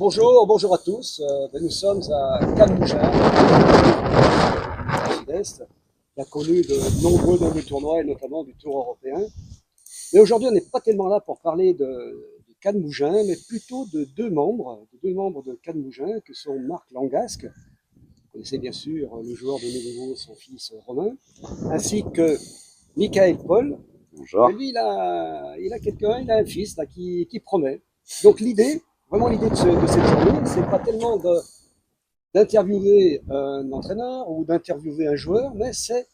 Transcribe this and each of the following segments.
Bonjour à tous. Nous sommes à Cannes-Mougins, au sud-est, qui a connu de nombreux tournois, et notamment du Tour européen. Mais aujourd'hui, on n'est pas tellement là pour parler de Cannes-Mougins, mais plutôt de deux membres de Cannes-Mougins, que sont Marc Langasque, vous connaissez bien sûr le joueur de Ménégo, son fils Romain, ainsi que Michael Paul. Bonjour. Mais lui, il a un fils là, qui promet. Donc vraiment l'idée de cette journée, c'est pas tellement d'interviewer un entraîneur ou d'interviewer un joueur, mais c'est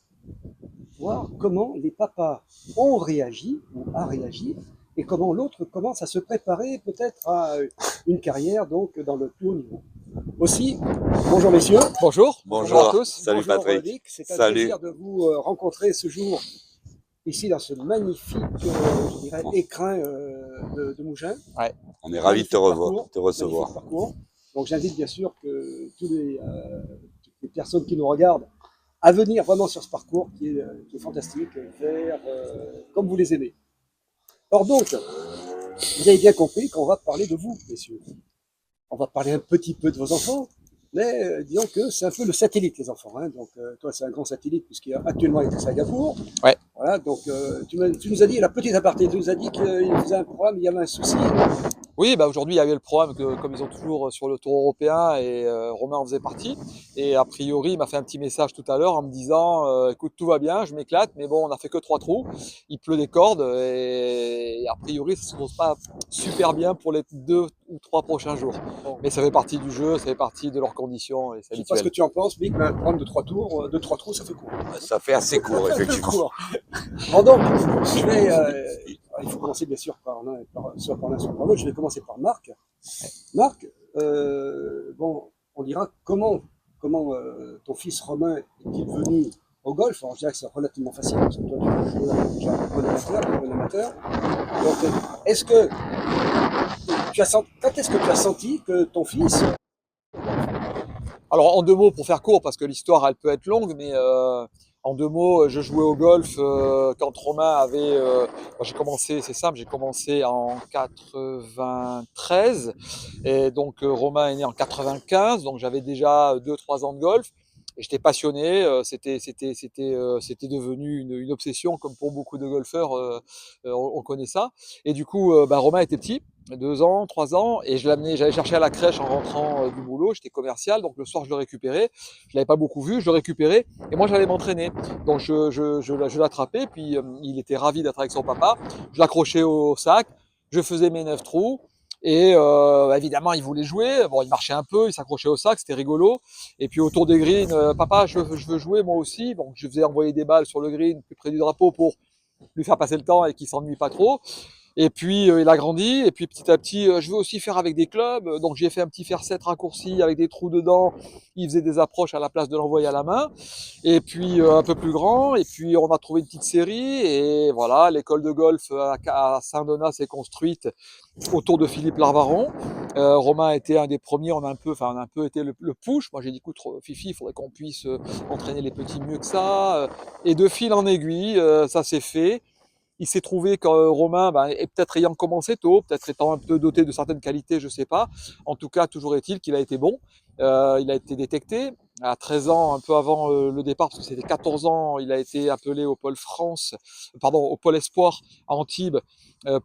voir comment les papas ont réagi ou a réagi et comment l'autre commence à se préparer peut-être à une carrière donc dans le plus haut niveau. Aussi, bonjour messieurs. Bonjour. Bonjour À tous. Salut Bonjour, Patrick. Nick. C'est un Salut. plaisir de vous rencontrer ce jour ici dans ce magnifique, je dirais, écrin de Mougins. Ouais. On est ravis de te recevoir. Parcours. Donc j'invite bien sûr que toutes les personnes qui nous regardent à venir vraiment sur ce parcours qui est fantastique, vert, comme vous les aimez. Or donc, vous avez bien compris qu'on va parler de vous, messieurs. On va parler un petit peu de vos enfants, mais disons que c'est un peu le satellite, les enfants. Hein. Donc toi, c'est un grand satellite puisqu'il y a actuellement avec Singapour. Ouais. Voilà, donc tu nous as dit, la petite aparté, tu nous as dit qu'il faisait un programme, il y avait un souci. Oui, aujourd'hui, il y avait le programme que, comme ils ont toujours sur le Tour européen, et Romain en faisait partie. Et a priori, il m'a fait un petit message tout à l'heure en me disant écoute, tout va bien, je m'éclate, mais bon, on a fait que 3 trous. Il pleut des cordes et a priori, ça se pose pas super bien pour les 2 ou 3 prochains jours. Bon. Mais ça fait partie du jeu, ça fait partie de leurs conditions et c'est Je sais pas ce que habituel. tu en penses, Mick, mais un programme de 3 tours, de 3 trous, ça fait court. Ça fait assez court, effectivement. Bon, donc, il faut commencer bien sûr par l'un, soit par l'un, soit par l'autre. Je vais commencer par Marc. Marc, bon, on dira comment ton fils Romain est-il venu au golf. Alors, je dirais que c'est relativement facile, parce que toi, tu es déjà un bon amateur. Donc, est-ce que quand est-ce que tu as senti que ton fils... Alors en 2 mots pour faire court, parce que l'histoire elle peut être longue, mais en 2 mots, je jouais au golf quand Romain avait. Moi, j'ai commencé, c'est simple, j'ai commencé en 93 et donc Romain est né en 95, donc j'avais déjà 2-3 ans de golf. Et j'étais passionné, c'était devenu une obsession comme pour beaucoup de golfeurs, on connaît ça. Et du coup, Romain était petit, 2 ans, 3 ans, et j'allais chercher à la crèche en rentrant du boulot, j'étais commercial, donc le soir je le récupérais, je l'avais pas beaucoup vu, je le récupérais, et moi j'allais m'entraîner. Donc je l'attrapais, puis il était ravi d'être avec son papa, je l'accrochais au sac, je faisais mes 9 trous, et évidemment il voulait jouer, bon il marchait un peu, il s'accrochait au sac, c'était rigolo, et puis autour des greens, papa je veux jouer moi aussi, donc je faisais envoyer des balles sur le green, plus près du drapeau pour lui faire passer le temps et qu'il s'ennuie pas trop. Et puis il a grandi, et puis petit à petit, je veux aussi faire avec des clubs. Donc j'ai fait un petit fer 7 raccourci avec des trous dedans. Il faisait des approches à la place de l'envoyer à la main. Et puis un peu plus grand, et puis on a trouvé une petite série. Et voilà, l'école de golf à Saint-Donat s'est construite autour de Philippe Larvaron. Romain a été un des premiers, on a un peu été le push. Moi j'ai dit, écoute, Fifi, il faudrait qu'on puisse entraîner les petits mieux que ça. Et de fil en aiguille, ça s'est fait. Il s'est trouvé que Romain, est peut-être ayant commencé tôt, peut-être étant un peu doté de certaines qualités, je ne sais pas. En tout cas, toujours est-il qu'il a été bon. Il a été détecté à 13 ans, un peu avant le départ, parce que c'était 14 ans, il a été appelé au pôle France, pardon, au pôle Espoir à Antibes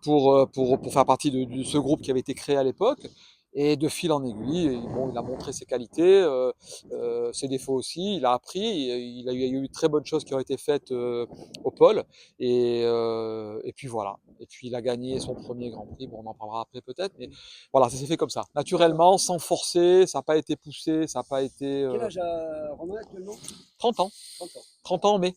pour faire partie de ce groupe qui avait été créé à l'époque. Et de fil en aiguille, bon, il a montré ses qualités, ses défauts aussi. Il a appris. Il y a eu de très bonnes choses qui ont été faites au pôle. Et puis voilà. Et puis il a gagné son premier Grand Prix. Bon, on en parlera après peut-être, mais voilà, ça s'est fait comme ça, naturellement, sans forcer. Ça n'a pas été poussé, ça n'a pas été. Quel âge a Romain actuellement? 30 ans. 30 ans. 30 ans en mai.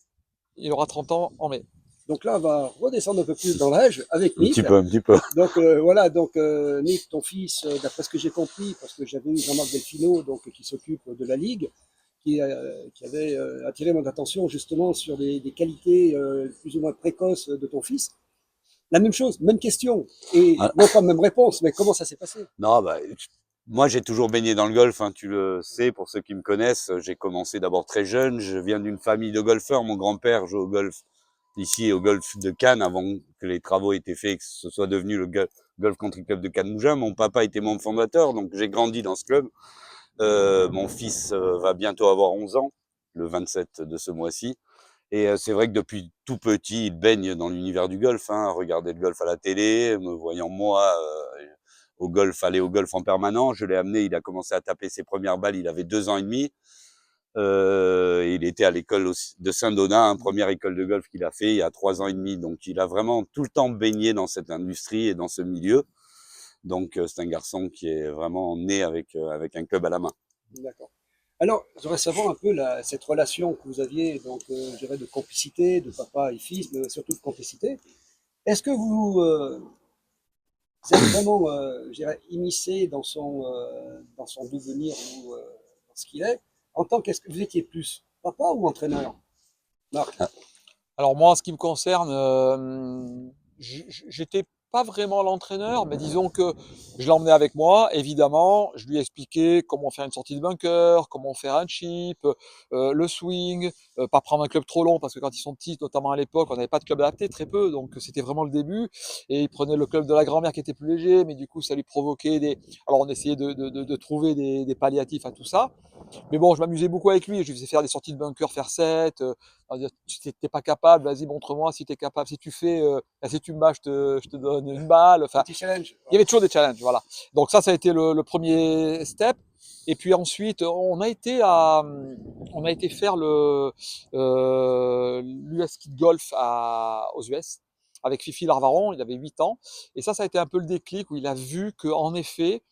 Il aura 30 ans en mai. Donc là, on va redescendre un peu plus dans l'âge avec Nick. Un petit peu. Donc voilà, donc Nick, ton fils, d'après ce que j'ai compris, parce que j'avais eu Jean-Marc Delfino, donc qui s'occupe de la ligue, qui avait attiré mon attention justement sur des qualités plus ou moins précoces de ton fils. La même chose, même question, et non pas même réponse, mais comment ça s'est passé? Non, moi j'ai toujours baigné dans le golf, hein, tu le sais, pour ceux qui me connaissent. J'ai commencé d'abord très jeune, je viens d'une famille de golfeurs. Mon grand-père joue au golf ici, au golf de Cannes, avant que les travaux aient été faits et que ce soit devenu Golf Country Club de Cannes-Mougins. Mon papa était membre fondateur, donc j'ai grandi dans ce club. Mon fils va bientôt avoir 11 ans, le 27 de ce mois-ci. Et c'est vrai que depuis tout petit, il baigne dans l'univers du golf, hein, regarder le golf à la télé, me voyant moi au golf, aller au golf en permanence. Je l'ai amené, il a commencé à taper ses premières balles, il avait 2 ans et demi. Il était à l'école de Saint-Donat, hein, première école de golf qu'il a fait il y a 3 ans et demi. Donc il a vraiment tout le temps baigné dans cette industrie et dans ce milieu. Donc c'est un garçon qui est vraiment né avec un club à la main. D'accord. Alors, je voudrais savoir un peu cette relation que vous aviez, donc, je dirais, de complicité, de papa et fils, mais surtout de complicité. Est-ce que vous êtes vraiment, je dirais, immiscé dans son devenir ou dans ce qu'il est, en tant qu'est-ce que vous étiez plus, papa ou entraîneur, Marc? Alors moi, en ce qui me concerne, j'étais pas vraiment l'entraîneur, mais disons que je l'emmenais avec moi, évidemment. Je lui expliquais comment faire une sortie de bunker, comment faire un chip, le swing, pas prendre un club trop long, parce que quand ils sont petits, notamment à l'époque, on n'avait pas de club adapté, très peu, donc c'était vraiment le début. Et il prenait le club de la grand-mère qui était plus léger, mais du coup, ça lui provoquait des... Alors on essayait de trouver des palliatifs à tout ça. Mais bon, je m'amusais beaucoup avec lui, je lui faisais faire des sorties de bunker, faire 7, tu t'es pas capable, vas-y montre-moi si tu es capable, si tu fais, si tu me bats, je te donne une balle, enfin, Petit challenge. il y avait toujours des challenges, voilà. Donc ça a été le premier step. Et puis ensuite, on a été faire l'US Kid Golf aux US avec Fifi Larvaron, il avait 8 ans. Et ça a été un peu le déclic où il a vu qu'en effet,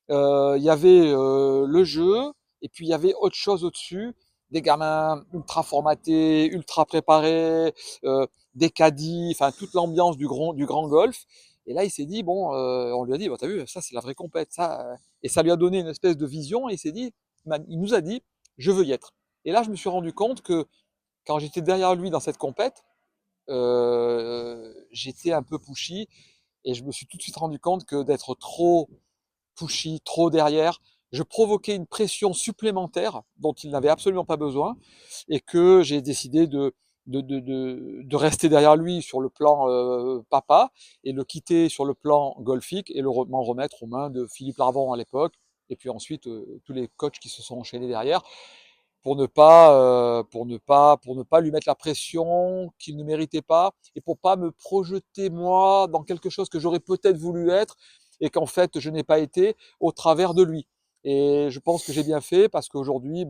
il y avait le jeu, et puis il y avait autre chose au-dessus, des gamins ultra formatés, ultra préparés, des caddies, enfin toute l'ambiance du grand golf. Et là, il s'est dit, bon, on lui a dit, bah, t'as vu, ça c'est la vraie compète, ça. Et ça lui a donné une espèce de vision, et il s'est dit, il nous a dit, je veux y être. Et là, je me suis rendu compte que quand j'étais derrière lui dans cette compète, j'étais un peu pushy, et je me suis tout de suite rendu compte que d'être trop pushy, trop derrière, je provoquais une pression supplémentaire dont il n'avait absolument pas besoin, et que j'ai décidé de rester derrière lui sur le plan papa, et le quitter sur le plan golfique, et m'en remettre aux mains de Philippe Larvon à l'époque, et puis ensuite tous les coachs qui se sont enchaînés derrière, pour ne pas lui mettre la pression qu'il ne méritait pas, et pour pas me projeter moi dans quelque chose que j'aurais peut-être voulu être et qu'en fait je n'ai pas été au travers de lui. Et je pense que j'ai bien fait, parce qu'aujourd'hui,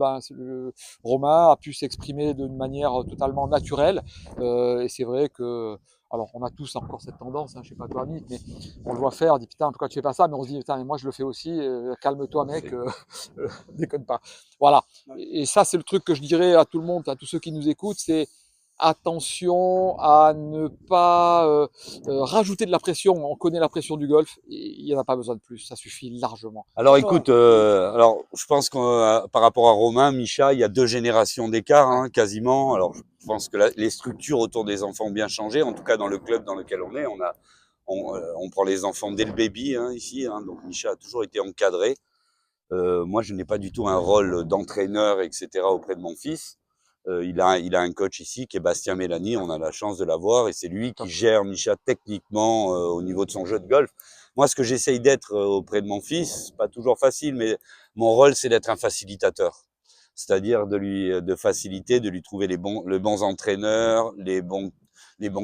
Romain a pu s'exprimer d'une manière totalement naturelle. Et c'est vrai que, alors on a tous encore cette tendance, hein, je sais pas toi, Nick, mais on le voit faire, on dit putain, pourquoi tu fais pas ça? Mais on se dit putain, mais moi je le fais aussi, calme-toi mec, déconne pas. Voilà. Et ça, c'est le truc que je dirais à tout le monde, à tous ceux qui nous écoutent, c'est attention à ne pas rajouter de la pression. On connaît la pression du golf, il n'y en a pas besoin de plus, ça suffit largement. Alors D'accord. écoute, alors je pense que par rapport à Romain, Micha, il y a 2 générations d'écart, hein, quasiment. Alors je pense que les structures autour des enfants ont bien changé. En tout cas, dans le club dans lequel on est, on prend les enfants dès le baby, hein, ici. Hein, donc Micha a toujours été encadré. Moi, je n'ai pas du tout un rôle d'entraîneur, etc. auprès de mon fils. Il a un coach ici qui est Bastien Mélanie. On a la chance de l'avoir, et c'est lui qui gère Micha techniquement au niveau de son jeu de golf. Moi, ce que j'essaye d'être auprès de mon fils, pas toujours facile, mais mon rôle, c'est d'être un facilitateur. C'est-à-dire de faciliter, de lui trouver les bons entraîneurs, les bons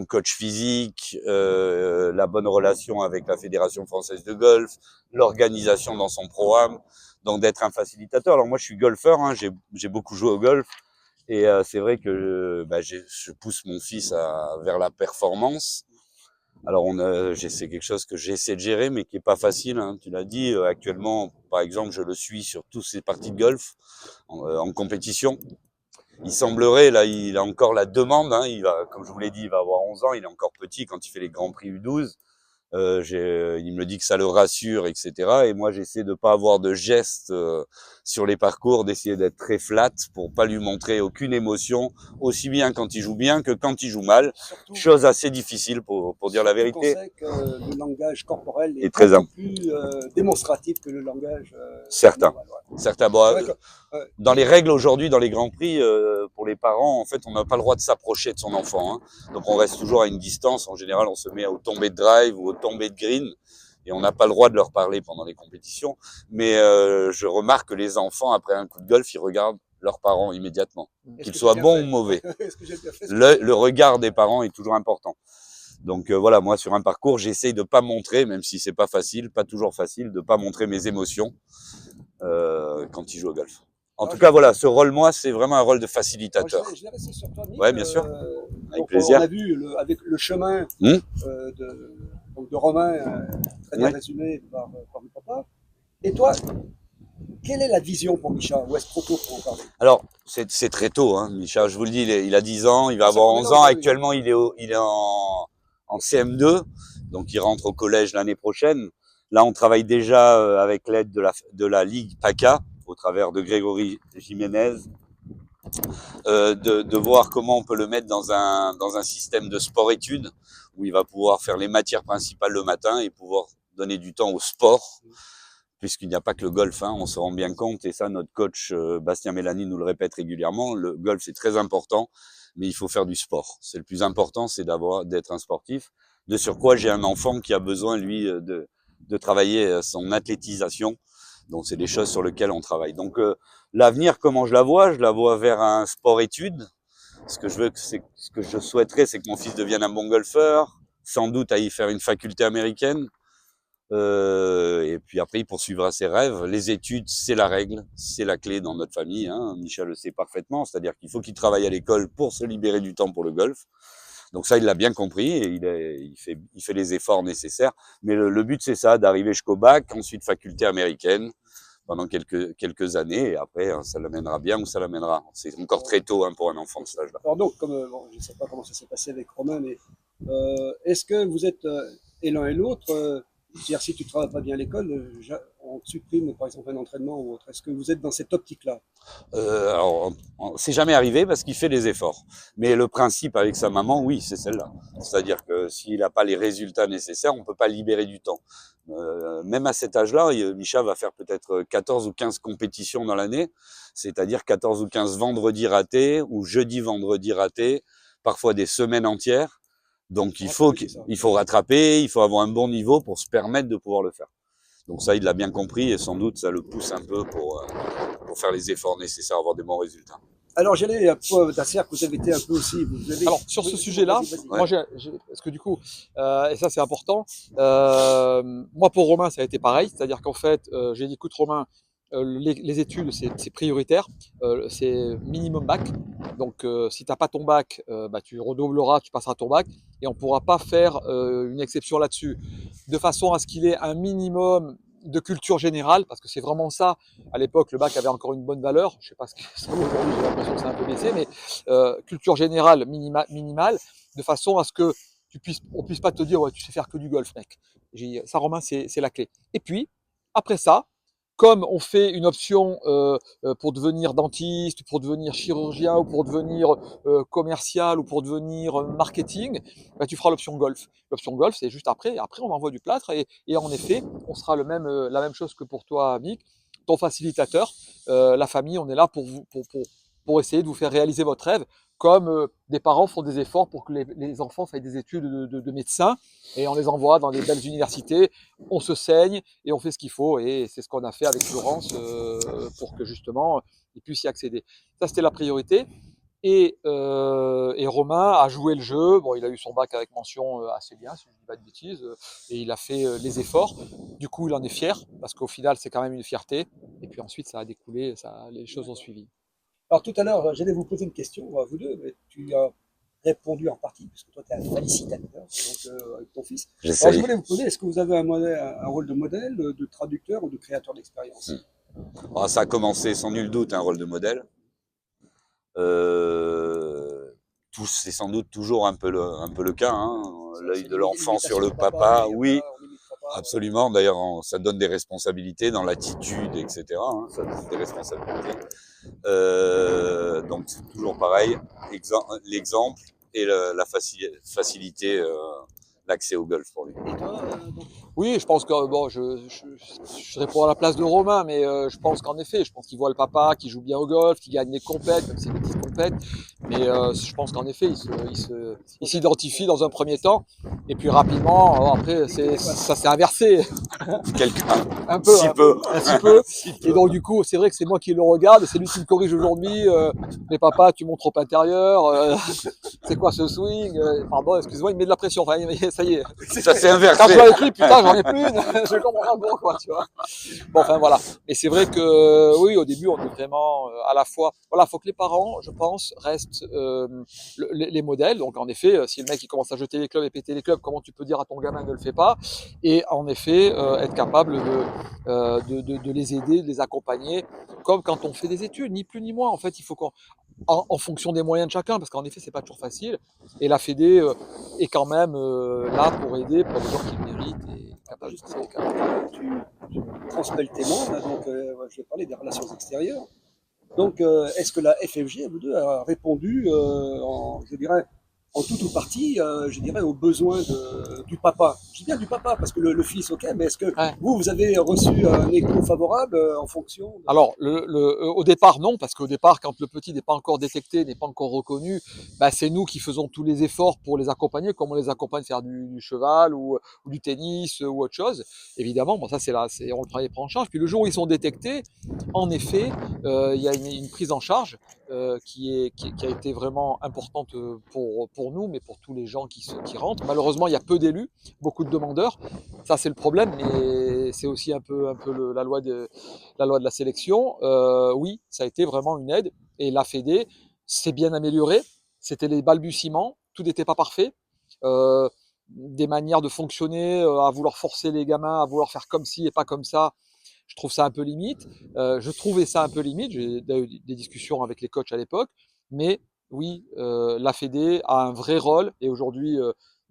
coachs physiques, la bonne relation avec la Fédération française de golf, l'organisation dans son programme. Donc d'être un facilitateur. Alors moi, je suis golfeur, hein, j'ai beaucoup joué au golf, et c'est vrai que je pousse mon fils vers la performance. Alors c'est quelque chose que j'essaie de gérer, mais qui est pas facile, hein. Tu l'as dit, actuellement, par exemple, je le suis sur toutes ses parties de golf en compétition. Il semblerait, là, il a encore la demande, hein, comme je vous l'ai dit, il va avoir 11 ans, il est encore petit quand il fait les Grands Prix U12. Il me dit que ça le rassure, etc. Et moi, j'essaie de pas avoir de gestes sur les parcours, d'essayer d'être très flat pour pas lui montrer aucune émotion, aussi bien quand il joue bien que quand il joue mal. Surtout, Chose assez difficile pour dire la surtout qu'on vérité. sait que le langage corporel est Et très beaucoup plus démonstratif que le langage certain. normal, ouais. Certains, C'est vrai que, dans les règles aujourd'hui, dans les Grands Prix, pour les parents, en fait, on n'a pas le droit de s'approcher de son enfant, hein. Donc on reste toujours à une distance. En général, on se met aux tombées de drive ou aux tombées de green. et on n'a pas le droit de leur parler pendant les compétitions. Mais je remarque que les enfants, après un coup de golf, ils regardent leurs parents immédiatement, qu'ils soient bons ou mauvais. Est-ce que j'ai bien fait? Le regard des parents est toujours important. Donc voilà, moi sur un parcours, j'essaye de pas montrer, même si c'est pas facile, pas toujours facile, de pas montrer mes émotions quand ils jouent au golf. En tout cas, voilà, ce rôle, moi, c'est vraiment un rôle de facilitateur. Je vais rester sur toi, Nick. Ouais, bien sûr. Avec Donc, plaisir. on a vu avec le chemin donc de Romain, très bien résumé par le papa. Et toi, quelle est la vision pour Micha? Ou est-ce trop tôt pour en parler? Alors, c'est très tôt, hein, Micha. Je vous le dis, il a 10 ans, il va avoir 11 ans. Actuellement, il est en CM2, donc il rentre au collège l'année prochaine. Là, on travaille déjà avec l'aide de la Ligue PACA, au travers de Grégory Jiménez, de voir comment on peut le mettre dans un système de sport-études, où il va pouvoir faire les matières principales le matin et pouvoir donner du temps au sport, puisqu'il n'y a pas que le golf, hein, on se rend bien compte, et ça, notre coach Bastien Mélanie nous le répète régulièrement, le golf, c'est très important, mais il faut faire du sport. C'est le plus important, c'est d'être un sportif. De surcroît, j'ai un enfant qui a besoin, lui, de travailler son athlétisation. Donc, c'est des choses sur lesquelles on travaille. Donc, l'avenir, comment je la vois? Je la vois vers un sport-études. Ce que je souhaiterais, c'est que mon fils devienne un bon golfeur, sans doute à y faire une faculté américaine. Et puis après, il poursuivra ses rêves. Les études, c'est la règle, c'est la clé dans notre famille. Hein. Michel le sait parfaitement, c'est-à-dire qu'il faut qu'il travaille à l'école pour se libérer du temps pour le golf. Donc ça, il l'a bien compris et il fait les efforts nécessaires. Mais le but, c'est ça, d'arriver jusqu'au bac, ensuite faculté américaine pendant quelques années. Et après, ça l'amènera bien ou ça l'amènera. C'est encore très tôt hein, pour un enfant de cet âge-là. Alors donc, je ne sais pas comment ça s'est passé avec Romain, mais est-ce que vous êtes, et l'un et l'autre, c'est-à-dire si tu ne travailles pas bien à l'école, on te supprime par exemple un entraînement ou autre. Est-ce que vous êtes dans cette optique-là? Alors, c'est jamais arrivé parce qu'il fait les efforts. Mais le principe avec sa maman, oui, c'est celle-là. C'est-à-dire que s'il n'a pas les résultats nécessaires, on ne peut pas libérer du temps. Même à cet âge-là, Micha va faire peut-être 14 ou 15 compétitions dans l'année, c'est-à-dire 14 ou 15 vendredis ratés ou jeudi-vendredi ratés, parfois des semaines entières. Donc il faut rattraper, il faut avoir un bon niveau pour se permettre de pouvoir le faire. Donc ça, il l'a bien compris et sans doute ça le pousse un peu pour faire les efforts nécessaires à avoir des bons résultats. Alors j'allais à Tasser, que vous avez été un peu aussi. Alors sur ce sujet-là, moi parce que du coup, et ça c'est important, moi pour Romain ça a été pareil, c'est-à-dire qu'en fait j'ai dit écoute Romain, les études c'est prioritaire, c'est minimum bac, donc si tu n'as pas ton bac, bah, tu redoubleras, tu passeras ton bac et on ne pourra pas faire une exception là-dessus, de façon à ce qu'il ait un minimum de culture générale, parce que c'est vraiment ça. À l'époque, le bac avait encore une bonne valeur. Je sais pas ce que ça vaut aujourd'hui, j'ai l'impression que c'est un peu baissé, mais culture générale minimale, de façon à ce que on puisse pas te dire ouais, tu sais faire que du golf, mec. Ça, Romain, c'est la clé. Et puis, après ça, comme on fait une option pour devenir dentiste, pour devenir chirurgien, ou pour devenir commercial, ou pour devenir marketing, bah, tu feras l'option golf. L'option golf, c'est juste après. Après, on envoie du plâtre et en effet, on sera la même chose que pour toi, Mick, ton facilitateur. La famille, on est là pour essayer de vous faire réaliser votre rêve, comme des parents font des efforts pour que les enfants fassent des études de médecin et on les envoie dans des belles universités, on se saigne et on fait ce qu'il faut et c'est ce qu'on a fait avec Florence pour que justement ils puissent y accéder. Ça c'était la priorité et Romain a joué le jeu, bon il a eu son bac avec mention assez bien si je ne dis pas de bêtises et il a fait les efforts, du coup il en est fier parce qu'au final c'est quand même une fierté et puis ensuite ça a découlé, les choses ont suivi. Alors tout à l'heure, j'allais vous poser une question à vous deux, mais tu as répondu en partie, puisque toi tu es un félicitateur donc, avec ton fils. Alors je voulais vous poser, est-ce que vous avez un rôle de modèle, de traducteur ou de créateur d'expérience? Alors, ça a commencé sans nul doute un rôle de modèle. C'est sans doute toujours un peu le cas, hein. L'œil de l'enfant sur le papa, oui, absolument. D'ailleurs, ça donne des responsabilités dans l'attitude, etc. Hein, ça donne des responsabilités. Donc c'est toujours pareil, l'exemple et la facilité, l'accès au golf pour lui. Oui, je pense que bon, je réponds à la place de Romain, mais je pense qu'en effet, je pense qu'il voit le papa qui joue bien au golf, qui gagne des compètes, même si c'est des petites compètes. compète. Mais je pense qu'en effet, il s'identifie dans un premier temps. Et puis rapidement, après, ça s'est inversé Quelqu'un, un peu. si peu. Un petit peu. Si Et peu. donc du coup, c'est vrai que c'est moi qui le regarde, c'est lui qui me corrige aujourd'hui. Mais papa, tu montes trop intérieur. C'est quoi ce swing? Pardon, excuse-moi, il me met de la pression. Enfin, ça y est. Ça s'est Quand je inversé. suis avec lui, putain, j'en ai plus une. Je comprends pas pourquoi, tu vois. Bon, enfin voilà. Et c'est vrai que oui, au début, on est vraiment à la fois. Voilà, faut que les parents, je pense, restent les modèles. Donc en effet, si le mec il commence à jeter les clubs et péter les clubs, comment tu peux dire à ton gamin ne le fais pas? Et en effet, être capable de les aider, de les accompagner, comme quand on fait des études, ni plus ni moins. En fait, il faut qu'on en fonction des moyens de chacun, parce qu'en effet, c'est pas toujours facile. Et la Fédé est quand même là pour aider pour les gens qui le méritent et capables de passer les Justement, caps. tu transmets le témoin, là, donc je vais parler des relations extérieures. Donc, est-ce que la FFG, à vous deux, a répondu, je dirais, en tout ou partie, je dirais, aux besoins du papa? Je dis bien du papa, parce que le fils, ok, mais est-ce que Ouais. vous avez reçu un écho favorable en fonction de... Alors, au départ, non, parce qu'au départ, quand le petit n'est pas encore détecté, n'est pas encore reconnu, bah, c'est nous qui faisons tous les efforts pour les accompagner, comme on les accompagne faire du cheval ou du tennis ou autre chose. Évidemment, bon, ça, on le prend en charge. Puis le jour où ils sont détectés, en effet, il y a une prise en charge qui a été vraiment importante pour nous, mais pour tous les gens qui rentrent. Malheureusement, il y a peu d'élus, beaucoup de demandeurs. Ça, c'est le problème, mais c'est aussi un peu la loi de la sélection. Oui, ça a été vraiment une aide. Et la Fédé s'est bien améliorée. C'était les balbutiements, tout n'était pas parfait. Des manières de fonctionner, à vouloir forcer les gamins, à vouloir faire comme ci et pas comme ça, je trouve ça un peu limite. Je trouvais ça un peu limite. J'ai eu des discussions avec les coachs à l'époque. Mais oui, la Fédé a un vrai rôle. Et aujourd'hui,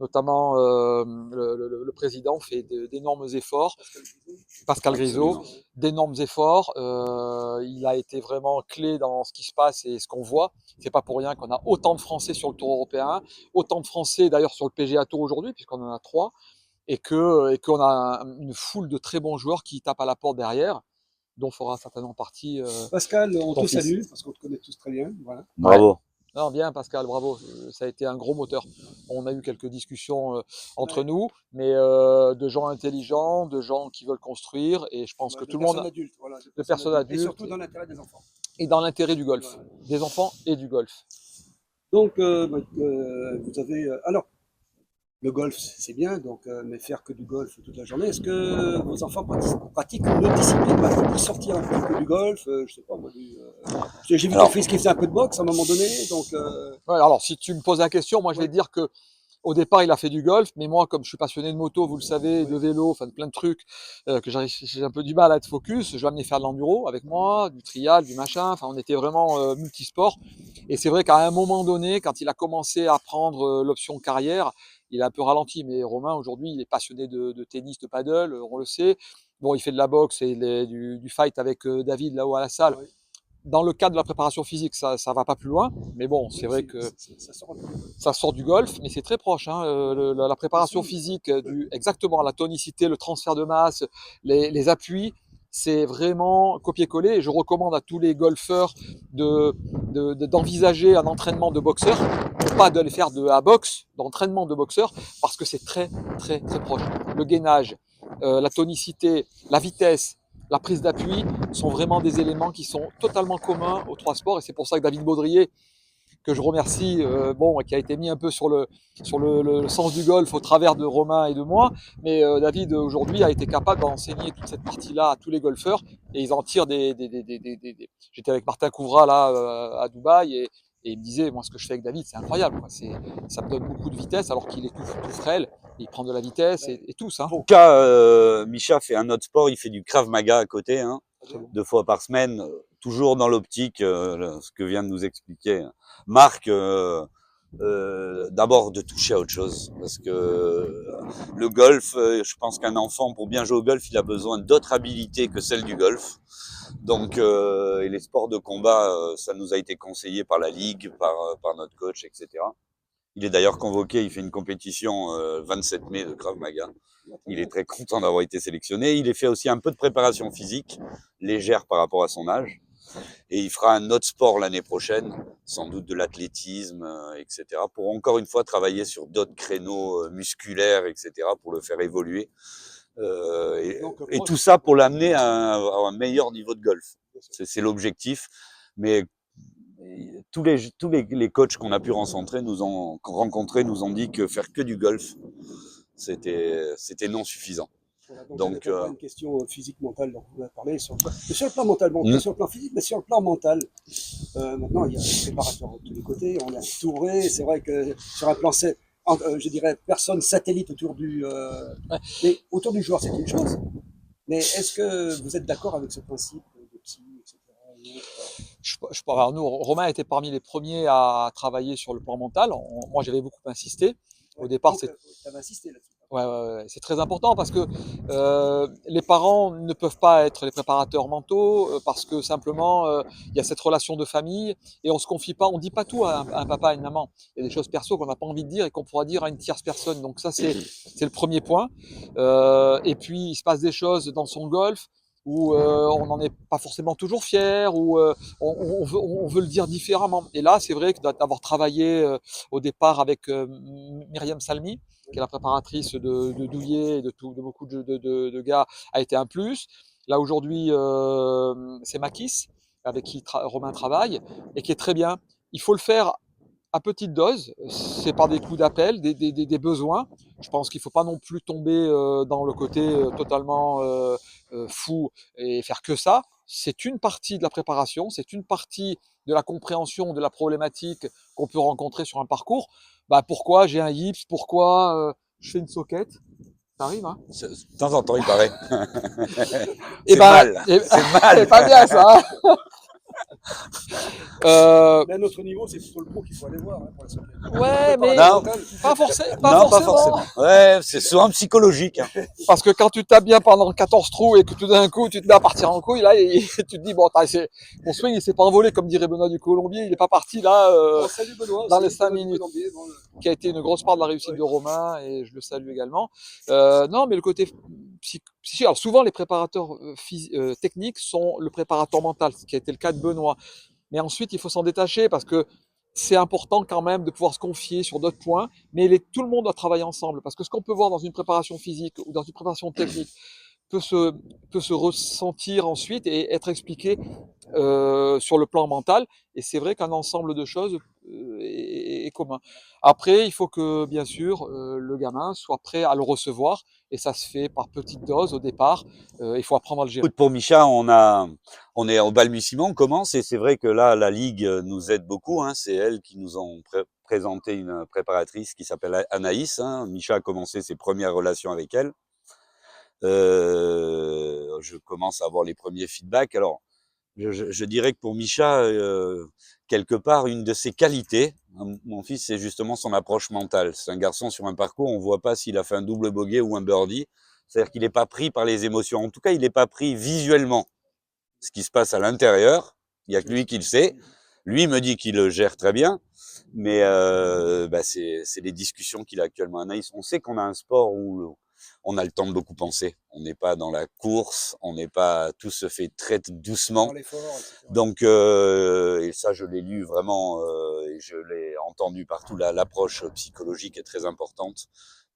notamment le président fait d'énormes efforts. Pascal Grisot, Absolument. d'énormes efforts. Il a été vraiment clé dans ce qui se passe et ce qu'on voit. C'est pas pour rien qu'on a autant de Français sur le Tour européen, autant de Français d'ailleurs sur le PGA Tour aujourd'hui, puisqu'on en a 3, et qu'on a une foule de très bons joueurs qui tapent à la porte derrière, dont fera certainement partie Pascal, on ton te fils. salue, parce qu'on te connaît tous très bien. Voilà. Bravo. Non, bien Pascal, bravo. Ça a été un gros moteur. On a eu quelques discussions entre nous, mais de gens intelligents, de gens qui veulent construire, et je pense que De tout le monde, personnes adultes, voilà, de personnes et adultes, surtout dans l'intérêt des enfants. et dans l'intérêt du golf, Voilà. des enfants et du golf. Donc, vous avez... alors, le golf, c'est bien, donc, mais faire que du golf toute la journée, est-ce que vos enfants pratiquent une autre discipline? Parce qu'ils peuvent sortir un peu que du golf, je sais pas, moi, j'ai vu ton Alors, fils qui faisait un peu de boxe à un moment donné, donc... Ouais, alors, si tu me poses la question, moi je vais te dire que au départ, il a fait du golf, mais moi, comme je suis passionné de moto, vous le savez, de vélo, enfin de plein de trucs, que j'ai un peu du mal à être focus, je l'ai amené faire de l'enduro avec moi, du trial, du machin, enfin on était vraiment multisport. Et c'est vrai qu'à un moment donné, quand il a commencé à prendre l'option carrière, il a un peu ralenti. Mais Romain, aujourd'hui, il est passionné de tennis, de paddle, on le sait. Bon, il fait de la boxe et du fight avec David là-haut à la salle. Ouais. Dans le cadre de la préparation physique, ça va pas plus loin, mais bon, c'est vrai que Ça sort un peu. ça sort du golf, mais c'est très proche. Hein, la préparation physique, exactement, la tonicité, le transfert de masse, les appuis, c'est vraiment copier-coller. Et je recommande à tous les golfeurs d'envisager un entraînement de boxeur, pas de les faire de la boxe, d'entraînement de boxeur, parce que c'est très, très, très proche. Le gainage, la tonicité, la vitesse, la prise d'appui sont vraiment des éléments qui sont totalement communs aux trois sports. Et c'est pour ça que David Baudrier, que je remercie, qui a été mis un peu sur le sens du golf au travers de Romain et de moi. Mais David, aujourd'hui, a été capable d'enseigner toute cette partie-là à tous les golfeurs. Et ils en tirent J'étais avec Martin Couvra, là, à Dubaï, et il me disait, moi, ce que je fais avec David, c'est incroyable, quoi. Ça me donne beaucoup de vitesse, alors qu'il est tout frêle. Il prend de la vitesse et tout ça. en tout cas, Micha fait un autre sport, il fait du Krav Maga à côté, hein, 2 fois par semaine, toujours dans l'optique, ce que vient de nous expliquer Marc, d'abord de toucher à autre chose, parce que le golf, je pense qu'un enfant, pour bien jouer au golf, il a besoin d'autres habilités que celles du golf. Donc, et les sports de combat, ça nous a été conseillé par la ligue, par notre coach, etc. Il est d'ailleurs convoqué, il fait une compétition 27 mai de Krav Maga. Il est très content d'avoir été sélectionné. Il a fait aussi un peu de préparation physique, légère par rapport à son âge. Et il fera un autre sport l'année prochaine, sans doute de l'athlétisme, etc. Pour encore une fois travailler sur d'autres créneaux musculaires, etc. pour le faire évoluer. Et tout ça pour l'amener à un meilleur niveau de golf. C'est l'objectif. Mais tous les coachs qu'on a pu rencontrer nous ont dit que faire que du golf, c'était non suffisant. Voilà, donc ce n'est pas une question physique mentale dont vous avez parlé, sur le plan mental, bon, pas sur le plan physique, mais sur le plan mental. Maintenant, il y a des préparateurs de tous les côtés, on est entouré, c'est vrai que sur un plan, je dirais, personne satellite autour mais autour du joueur, c'est une chose. Mais est-ce que vous êtes d'accord avec ce principe de psy, etc. Alors nous, Romain était parmi les premiers à travailler sur le plan mental. Moi, j'avais beaucoup insisté. Au départ, tu avais insisté là-dessus. Ouais, c'est très important parce que les parents ne peuvent pas être les préparateurs mentaux parce que simplement il y a cette relation de famille et on se confie pas, on dit pas tout à un papa, à une maman. Il y a des choses perso qu'on n'a pas envie de dire et qu'on pourra dire à une tierce personne. Donc ça c'est le premier point. Et puis il se passe des choses dans son golf où on n'en est pas forcément toujours fier, où on veut le dire différemment. Et là, c'est vrai que d'avoir travaillé au départ avec Myriam Salmi, qui est la préparatrice de Douillet et de beaucoup de gars, a été un plus. Là, aujourd'hui, c'est Makis, avec qui Romain travaille, et qui est très bien. Il faut le faire à petite dose, c'est par des coups d'appel, des besoins. Je pense qu'il ne faut pas non plus tomber dans le côté totalement fou et faire que ça. C'est une partie de la préparation, c'est une partie de la compréhension de la problématique qu'on peut rencontrer sur un parcours. Bah, pourquoi j'ai un yips, pourquoi je fais une soquette, ça arrive, hein. De temps en temps, il paraît. C'est mal. C'est mal. C'est pas bien ça. Mais à notre niveau, c'est plutôt le pro qu'il faut aller voir. Hein, pour la soquette. Ouais, mais non, pas forcément. Pas forcément. Ouais, c'est souvent psychologique. Hein. Parce que quand tu tapes bien pendant 14 trous et que tout d'un coup tu te mets à partir en couille, là, tu te dis, bon, mon swing il s'est pas envolé, comme dirait Benoît du Colombier, il est pas parti là salut Benoît, dans les 5 minutes. Qui a été une grosse part de la réussite de Romain et je le salue également. Non, mais le côté psychique. Alors souvent les préparateurs techniques sont le préparateur mental, ce qui a été le cas de Benoît. Mais ensuite il faut s'en détacher parce que c'est important quand même de pouvoir se confier sur d'autres points, mais tout le monde doit travailler ensemble parce que ce qu'on peut voir dans une préparation physique ou dans une préparation technique peut se ressentir ensuite et être expliqué sur le plan mental. Et c'est vrai qu'un ensemble de choses est commun. Après, il faut que, bien sûr, le gamin soit prêt à le recevoir. Et ça se fait par petites doses au départ. Il faut apprendre à le gérer. Pour Micha, on est au balbutiement, on commence. Et c'est vrai que là, la Ligue nous aide beaucoup. Hein, c'est elle qui nous ont présenté une préparatrice qui s'appelle Anaïs. Hein. Micha a commencé ses premières relations avec elle. Je commence à avoir les premiers feedbacks. Alors, je dirais que pour Micha, quelque part, une de ses qualités, mon fils, c'est justement son approche mentale. C'est un garçon sur un parcours, on voit pas s'il a fait un double bogey ou un birdie. C'est-à-dire qu'il n'est pas pris par les émotions. En tout cas, il n'est pas pris visuellement. Ce qui se passe à l'intérieur, il y a que lui qui le sait. Lui me dit qu'il le gère très bien, mais c'est les discussions qu'il a actuellement. Anaïs, on sait qu'on a un sport où on a le temps de beaucoup penser. On n'est pas dans la course, on n'est pas, tout se fait très doucement. Donc, et ça, je l'ai lu vraiment, et je l'ai entendu partout. L'approche psychologique est très importante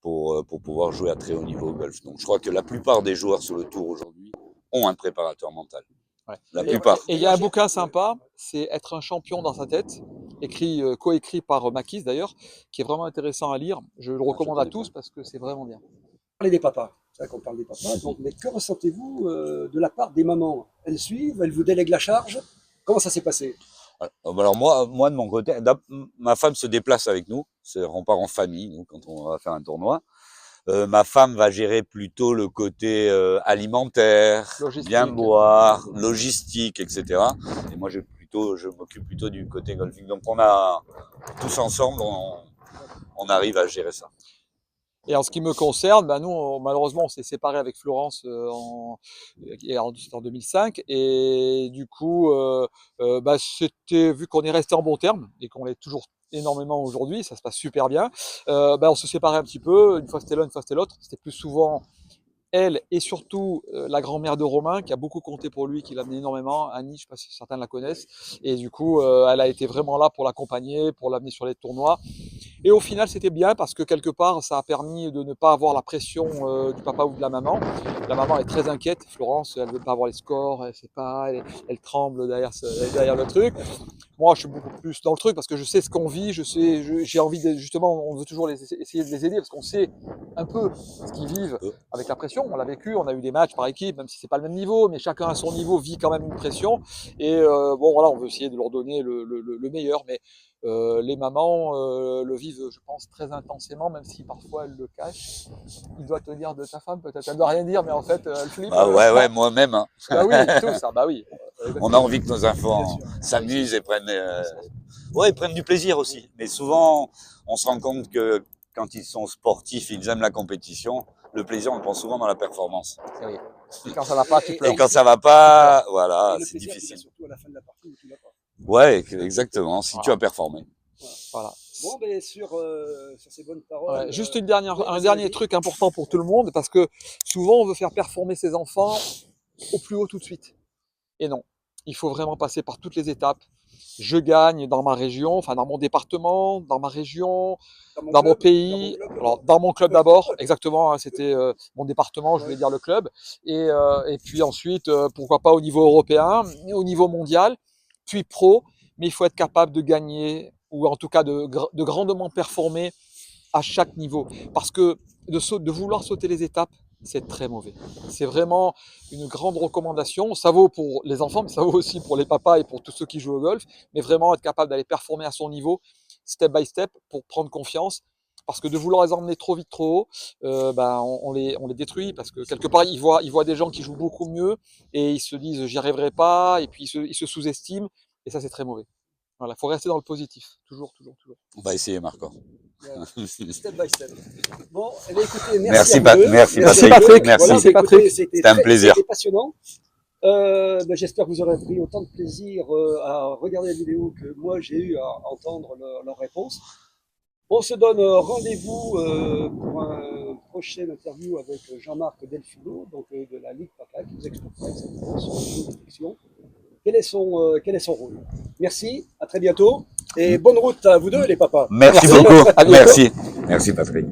pour pouvoir jouer à très haut niveau au golf. Donc, je crois que la plupart des joueurs sur le tour aujourd'hui ont un préparateur mental. Ouais. La plupart. Et il y a un bouquin sympa, c'est Être un champion dans sa tête, coécrit par Makis d'ailleurs, qui est vraiment intéressant à lire. Je le recommande à tous parce que c'est vraiment bien. Parler des papas, c'est vrai qu'on parle des papas, donc, mais que ressentez-vous de la part des mamans? Elles suivent, elles vous délèguent la charge? Comment ça s'est passé? Alors moi de mon côté, ma femme se déplace avec nous, on part en famille nous, quand on va faire un tournoi. Ma femme va gérer plutôt le côté alimentaire, bien boire, logistique, etc. Et moi je m'occupe plutôt du côté golfing. Donc on a tous ensemble, on arrive à gérer ça. Et en ce qui me concerne, nous, malheureusement, on s'est séparés avec Florence en 2005. Et du coup, c'était, vu qu'on est resté en bon terme et qu'on l'est toujours énormément aujourd'hui, ça se passe super bien. On se séparait un petit peu, une fois c'était l'un, une fois c'était l'autre. C'était plus souvent elle et surtout la grand-mère de Romain, qui a beaucoup compté pour lui, qui l'a amené énormément, Annie, je sais pas si certains la connaissent, et du coup, elle a été vraiment là pour l'accompagner, pour l'amener sur les tournois. Et au final, c'était bien parce que quelque part, ça a permis de ne pas avoir la pression du papa ou de la maman. La maman est très inquiète, Florence, elle veut pas avoir les scores, elle sait pas, elle tremble derrière le truc. Moi, je suis beaucoup plus dans le truc parce que je sais ce qu'on vit, j'ai envie de, justement, on veut toujours essayer de les aider parce qu'on sait un peu ce qu'ils vivent avec la pression. On l'a vécu, on a eu des matchs par équipe, même si c'est pas le même niveau, mais chacun à son niveau vit quand même une pression. Et bon, voilà, on veut essayer de leur donner le meilleur, mais les mamans le vivent, je pense, très intensément, même si parfois elles le cachent. Il doit te dire de ta femme, peut-être, elle ne doit rien dire, mais en fait, elle flippe. Bah ouais, moi-même. Hein. Bah oui, tout ça, bah oui. On a envie que nos enfants s'amusent et prennent, ils prennent du plaisir aussi. Mais souvent, on se rend compte que quand ils sont sportifs, ils aiment la compétition. Le plaisir, on le prend souvent dans la performance. Oui. Et quand ça va pas, tu pleures. Et quand ça va pas, voilà, c'est plaisir, difficile. surtout à la fin de la partie où tu l'as pas. Ouais, exactement. Si Voilà. tu as performé. Voilà. Bon, ben sur ces bonnes paroles. Ouais, juste un dernier truc important pour tout le monde, parce que souvent on veut faire performer ses enfants au plus haut tout de suite. Et non, il faut vraiment passer par toutes les étapes. Je gagne dans ma région, enfin dans mon département, dans ma région, dans mon pays, alors dans mon club d'abord, exactement, hein, c'était mon département, je voulais dire le club, et puis ensuite, pourquoi pas au niveau européen, au niveau mondial, puis pro, mais il faut être capable de gagner, ou en tout cas de grandement performer à chaque niveau. Parce que de vouloir sauter les étapes, c'est très mauvais. C'est vraiment une grande recommandation. Ça vaut pour les enfants, mais ça vaut aussi pour les papas et pour tous ceux qui jouent au golf. Mais vraiment être capable d'aller performer à son niveau, step by step, pour prendre confiance. Parce que de vouloir les emmener trop vite, trop haut, on les détruit. Parce que quelque part, ils voient des gens qui jouent beaucoup mieux et ils se disent j'y arriverai pas. Et puis ils se sous-estiment. Et ça, c'est très mauvais. Voilà, il faut rester dans le positif. Toujours, toujours, toujours. On va essayer, Marco. Voilà. Step by step. Bon, eh bien, écoutez, merci à vous deux. Merci Patrick. Merci. Voilà, c'est Patrick. C'était un plaisir. C'était passionnant. J'espère que vous aurez pris autant de plaisir à regarder la vidéo que moi j'ai eu à entendre leurs réponses. On se donne rendez-vous pour un prochain interview avec Jean-Marc Delfino, donc de la Ligue PACA, qui nous expliquera exactement son niveau de détection. Quel est son rôle. Merci, à très bientôt et bonne route à vous deux les papas. Merci beaucoup. Merci. Merci Patrick.